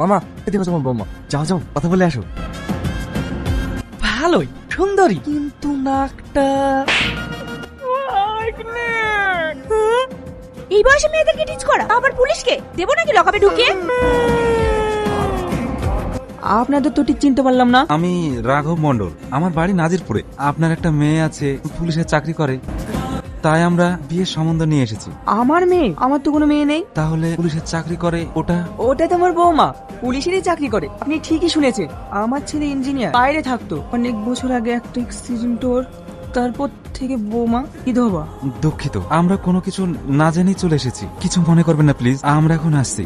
মামা দেখো তোমার বৌমা, যাও যাও কথা বলে আসো। ভালোই সুন্দরী, কিন্তু নাকটা এই বয়সে মেয়েদেরকে টিচ করা, আবার পুলিশকে দেবো নাকি লকাপে ঢুকিয়ে? আপনাদের তো ঠিক চিনতে পারলাম না। আমি রাঘব মন্ডল, আমার বাড়ি নাজিরপুরে। আপনার একটা মেয়ে আছে, পুলিশের চাকরি করে, তাই আমরা বিয়ের সম্বন্ধ নিয়ে এসেছি। আমার মেয়ে? আমার তো কোনো মেয়ে নেই। তাহলে পুলিশের চাকরি করে ওটা? ওটা তো আমার বৌমা, পুলিশেরই চাকরি করে। আপনি ঠিকই শুনেছেন, আমার ছেলে ইঞ্জিনিয়ার, বাইরে থাকতো। অনেক বছর আগে একটা অ্যাক্সিডেন্ট ওর, তারপর থেকে বৌমা বিধবা। দুঃখিত, আমরা কোনো কিছু না জেনেই চলে এসেছি, কিছু মনে করবেন না প্লিজ। আমরা এখন আসছি।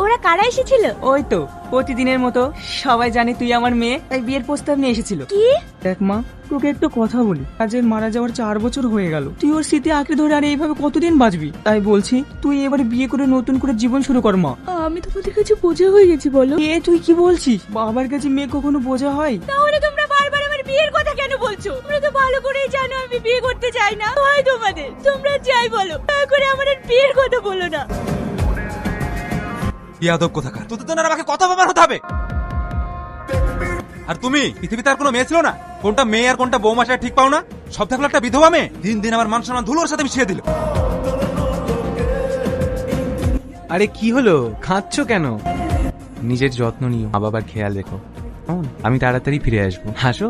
ওরা কারা এসেছিল? ওই তো প্রতিদিনের মতো, সবাই জানে তুই আমার মেয়ে, তাই বিয়ের প্রস্তাব নিয়ে এসেছিল। কি? দেখ মা, তোকে একটু কথা বলি। কাজের মারা যাওয়ার 4 বছর হয়ে গেল, তুই ওর স্মৃতি আঁকড়ে ধরে আর এইভাবে কতদিন বাঁচবি? তাই বলছি তুই এবারে বিয়ে করে নতুন করে জীবন শুরু কর মা। আমি তোমাদের কাছে বোঝা হয়ে গেছি বলো। এ তুই কি বলছিস? বাবার কাছে মেয়ে কখনো বোঝা হয়? তাহলে তোমরা বারবার আমার বিয়ের কথা কেন বলছো? তোমরা তো ভালো করেই জানো আমি বিয়ে করতে চাই না। হয় তোমাদের, তোমরা যাই বলো, দয়া করে আমার আর বিয়ের কথা বলো না। ইয়াদব কোথাকার, তোদের তো না আমাকে কথা ব্যবহার হতে হবে। আর তুমি পৃথিবীতে আর কোনো মেয়ে ছিল না? কোনটা মেয়ে আর কোনটা বৌমা সেটা ঠিক পাও না? সব থাকলো একটা বিধবা মেয়ে। দিন দিন আমার মান সম্মান ধুলোর সাথে মিশিয়ে দিল। আরে কি হলো, খাচ্ছো কেন? নিজের যত্ন নিও, মা বাবার খেয়াল রেখো। আমি তাড়াতাড়ি ফিরে আসবো, হাসো।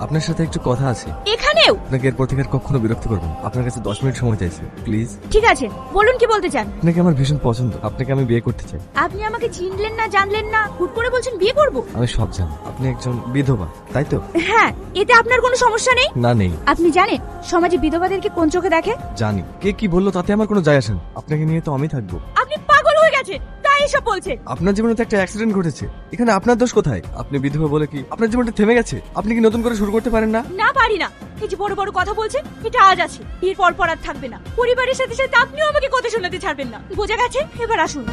আপনার সাথে একটু কথা আছে। এখানেও? আপনাকে এরপর থেকে আর কখনো বিরক্ত করবো না। আপনার কাছে 10 মিনিট সময় চাইছি, প্লিজ। ঠিক আছে, বলুন কি বলতে চান। আপনাকে আমার ভীষণ পছন্দ, আপনাকে আমি বিয়ে করতে চাই। আপনি আমাকে চিনলেন না, জানলেন না, হুট করে বলছেন বিয়ে করব? আমি সব জানি, আপনি একজন বিধবা, তাই তো? হ্যাঁ, এতে আপনার কোনো সমস্যা নেই? না নেই। আপনি জানেন সমাজে বিধবাদেরকে কোন চোখে দেখে? জানি, কে কি বললো তাতে আমার কোনো যায় আসে না। আপনাকে নিয়ে তো আমি থাকবো। আপনি পাগল হয়ে গেছেন, তাই এসব বলছেন। আপনার জীবনে তো একটা অ্যাক্সিডেন্ট ঘটেছে, এখানে আপনার দোষ কোথায়? আপনি বিধবা বলে কি আপনার জীবনটা থেমে গেছে? আপনি কি নতুন করে শুরু করতে পারেন না? না পারি না। এই যে বড় বড় কথা বলছেন, এটা আজ আছে, এর পর আর থাকবে না। পরিবারের সাথে সাথে আপনিও আমাকে কথা শোনাতে ছাড়বেন না, বোঝা গেছে? এবার আসুন।